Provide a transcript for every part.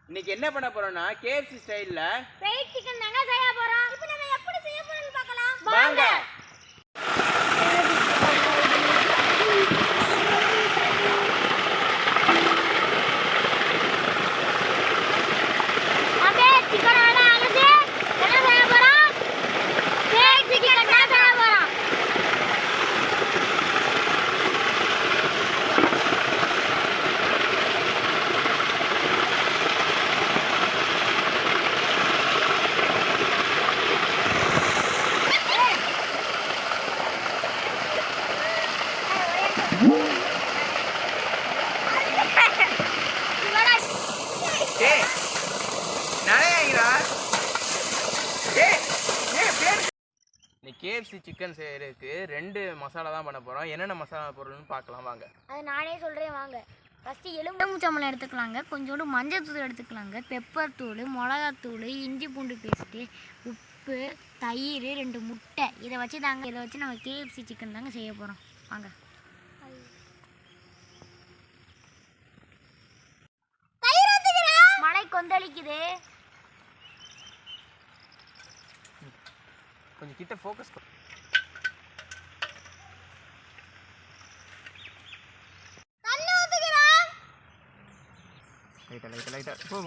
இன்னைக்கு என்ன பண்ண போறோம்னா KFC ஸ்டைல்ல ஃப்ரைட் சிக்கன் தாங்க செய்ய போறோம். இப்போ நம்ம எப்படி செய்ய போறோம்னு பார்க்கலாம். வாங்க. அபே சிக்கன் வேணா அலசி என்ன செய்ய போறோம்? ஃப்ரைட் சிக்கன் தான் செய்ய போறோம். KFC சிக்கன் செய்யறதுக்கு 2 மசாலா தான் பண்ண போறோம். என்னென்ன மசாலா போடுறோம்னு பார்க்கலாம் வாங்க. அது நானே சொல்றேன் வாங்க. ஃபர்ஸ்ட் எலுமிச்சம்பழம் எடுத்துக்கலாங்க, கொஞ்சோண்டு மஞ்சள் தூள் எடுத்துக்கலாங்க, பெப்பர் தூள், மிளகாத்தூள், இஞ்சி பூண்டு பேஸ்ட்டு, உப்பு, தயிர், 2 முட்டை. இதை வச்சு நம்ம KFC சிக்கன் தாங்க செய்ய போகிறோம். வாங்க. மழை கொந்தளிக்குது. கொஞ்சம் கிட்ட ஃபோக்கஸ் பண்ணு. தண்ணி ஊத்துறேன். லைட்டா போ.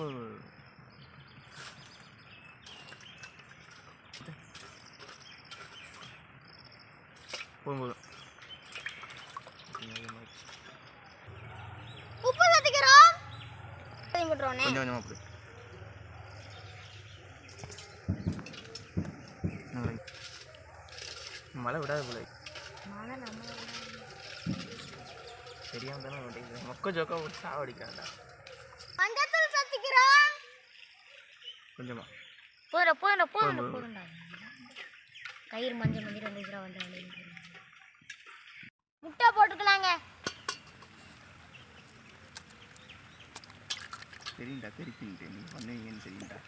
உப்பு சேர்த்துக்கிறோம். கொஞ்சம் கொஞ்சமா போடு. மழை விடாது போல. மழை நம்ம தெரியாம தானே ஓடிக்குது. மொக்க ஜோக்கா போட்டு சாவடிக்கிறான்டா. மஞ்சத்தூள் சேர்த்துக்கிறோம். கொஞ்சமா போதும்டா. தயிர் மஞ்சள் 2 தடவை வந்து முட்டை போட்டுக்கலாங்க. தெரியும்டா தெரியுது நீ பண்ணுவீங்கன்னு தெரியும்டா.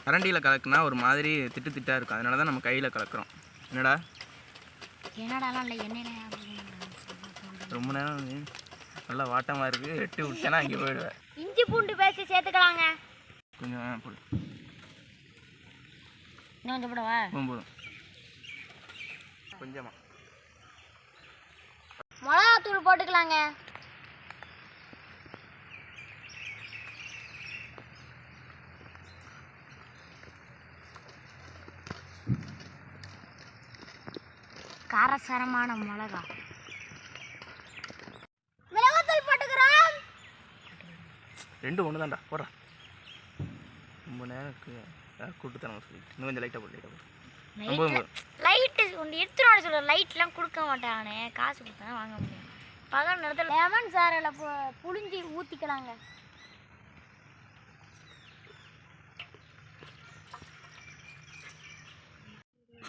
கரண்டியில் கலக்குனா ஒரு மாதிரி திட்டா இருக்கும். அதனால தான் நம்ம கையில் கலக்குறோம். என்னடாலாம் இல்லை எண்ணெய் ரொம்ப நேரம் நல்லா வாட்டமாக இருக்குது. 8 விட்டேன்னா அங்கே போயிடுவேன். இஞ்சி பூண்டு பேஸ்ட் சேர்த்துக்கலாங்க. கொஞ்சம் போடு. இன்னும் கொஞ்சம் போடவா? போதும். கொஞ்சமாக மிளகாத்தூள் போட்டுக்கலாங்க. காரசாரமான மிளகா. மிளகாத்தூள் போட்டுக்கிறோம். 2 ஒன்று தான்டா போடுறா. ரொம்ப நேரம் கூட்டு தரணும் சொல்லி இன்னும் கொஞ்சம் லைட்டாக போட்டு லைட்டு ஒன்று எடுத்துருவான்னு சொல்ல. லைட்லாம் கொடுக்க மாட்டானே, காசு கொடுத்தா வாங்க முடியும். பகல் நேரத்தில் லெமன் சாரில் புளிஞ்சி ஊற்றிக்கலாங்க.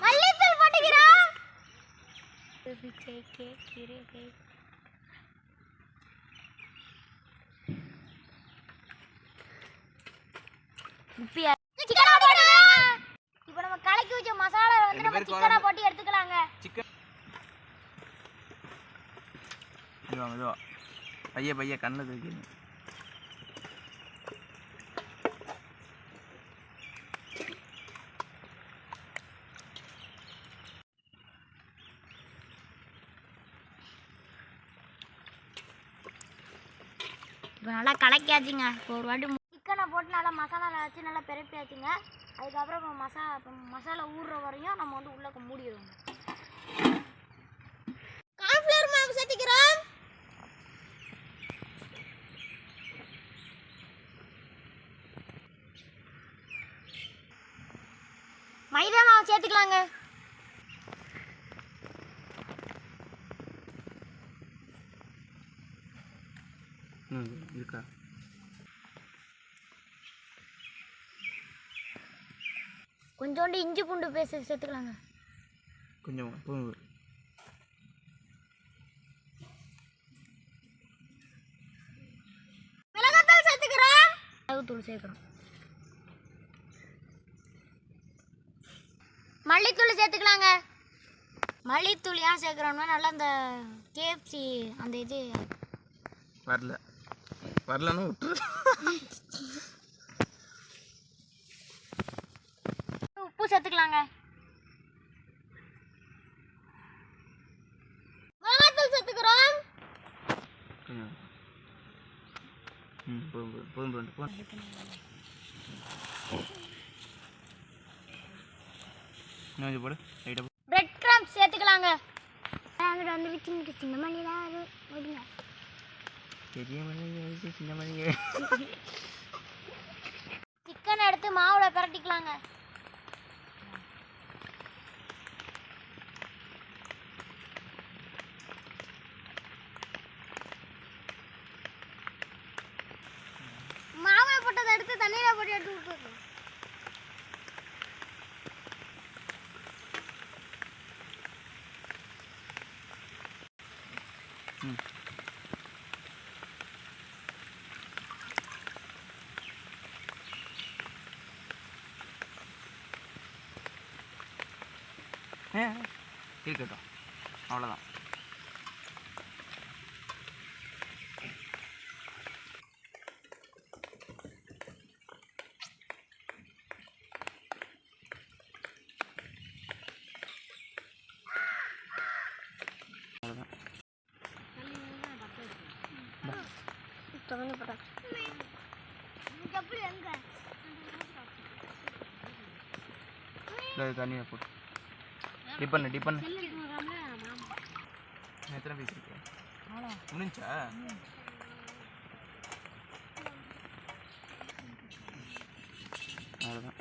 மல்லித்தூள் போட்டுக்கிறோம். இப்போ நம்ம கலக்கி வச்ச மசாலா வந்து நம்ம சிக்கனை போட்டு எடுத்துக்கலாங்க. சிக்கன் இதுவா பைய கண்ணை தூக்கிடுங்க. இப்போ நல்லா கலக்கியாச்சுங்க. இப்போ ஒரு வாட்டி சிக்கனை போட்டு நல்லா மசாலாவில் வச்சு நல்லா பெரப்பியாச்சுங்க. அதுக்கப்புறம் இப்போ மசாலா ஊறுற வரையும் நம்ம வந்து உள்ளே மூடிடுவோங்க. கார்ன்ஃப்ளவர் மாவு சேர்த்துக்கிறோம். மைதா மாவு சேர்த்துக்கலாங்க. இருக்கா கொஞ்சோண்டு இஞ்சி பூண்டு பேஸ்ட் சேர்த்துக்கலாங்க. கொஞ்சம் மிளகாத்தூள் சேர்த்துக்கிறோம். மிளகாத்தூள் சேர்க்குறோம். மல்லித்தூள் சேர்த்துக்கலாங்க. மல்லித்தூள் ஏன் சேர்க்குறோம்னா நல்லா அந்த KFC அந்த இது வரல வரலன்னு விட்டுரு. உப்பு சேர்த்துக்கலாங்க. மிளகாத்தூள் சேர்த்துக்கிறோம். போதும். இன்னும் போடு லைட்டாக. பிரெட் கிரம்ஸ் சேர்த்துக்கலாங்க. அங்கிட்ட வந்து சின்ன மணி தான் ஓடுங்க. பெரிய மணி சின்ன மணி. சிக்கன் எடுத்து மாவுல பிரட்டிக்கலாங்க. மாவுல போட்டதை எடுத்து தண்ணியில போட்டு எடுத்து விட்டுருக்கோம். இருக்கட்டும், அவ்வளோதான். தண்ணியை போட்டு டிப் பண்ணு. எத்தனை பீஸ் இருக்கு? முடிஞ்சா? அவ்வளோதான்.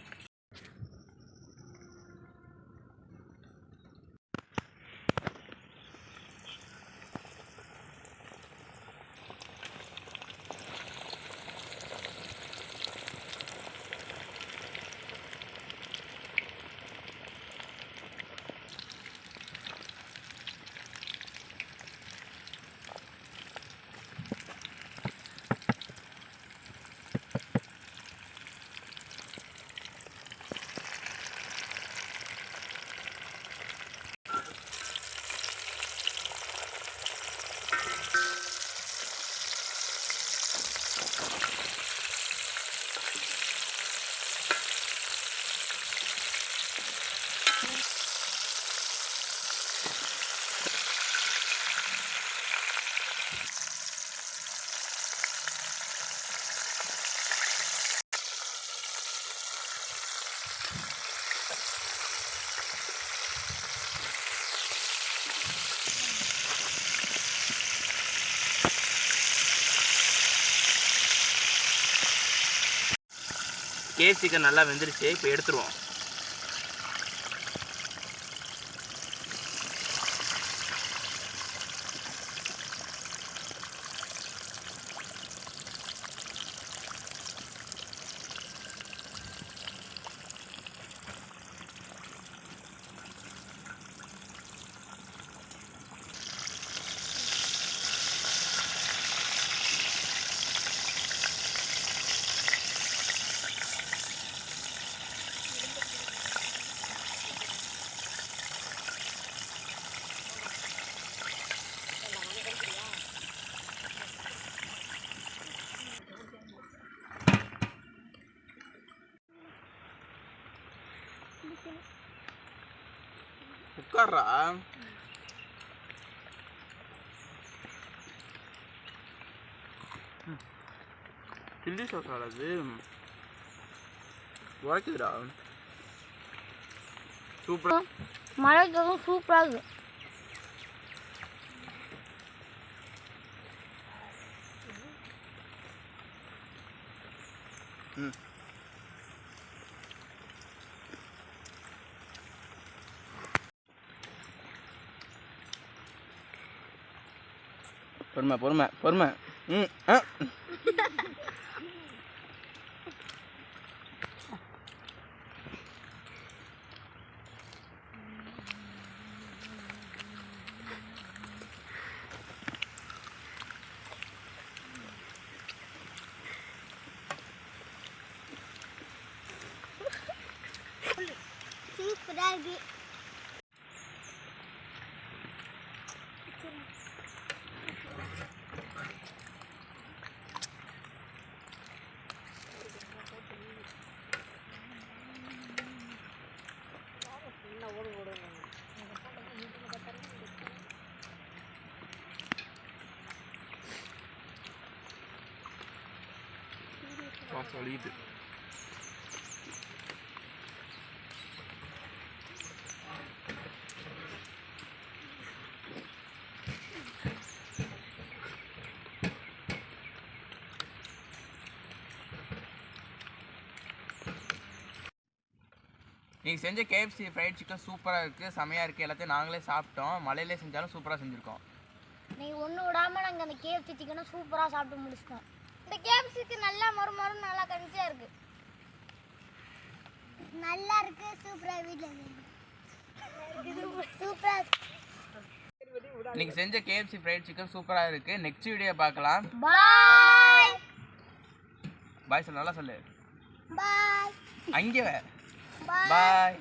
KFC சிக்கன் நல்லா வெந்துருச்சு. இப்போ எடுத்துருவோம். உட்கார்றா. சில்லி சாஸ் அது உரைக்குதுடா. சூப்பரா மழைக்கும் சூப்பராக இருக்குது. பொறுமை. சூப்பராக இருக்குது. சொல்லிது நீங்கள் செஞ்ச KFC ஃப்ரைட் சிக்கன் சூப்பராக இருக்குது, செமையாக இருக்குது. எல்லாத்தையும் நாங்களே சாப்பிட்டோம். மலையிலே செஞ்சாலும் சூப்பராக செஞ்சுருக்கோம். நீங்கள் ஒன்று விடாமல் நாங்கள் அந்த KFC சிக்கனை சூப்பராக சாப்பிட்டு முடிச்சிட்டோம். இந்த KFCக்கு நல்லா மறுமரும் நல்லா கன்சியாக இருக்குது. நல்லா இருக்கு, சூப்பராக வீட்டில் சூப்பராக. நீங்கள் செஞ்ச KFC ஃப்ரைட் சிக்கன் சூப்பராக இருக்குது. நெக்ஸ்ட் வீடியோ பார்க்கலாம். பாய் பாய் சொல்லு, நல்லா சொல்லு. பாய். அங்கே பாய்.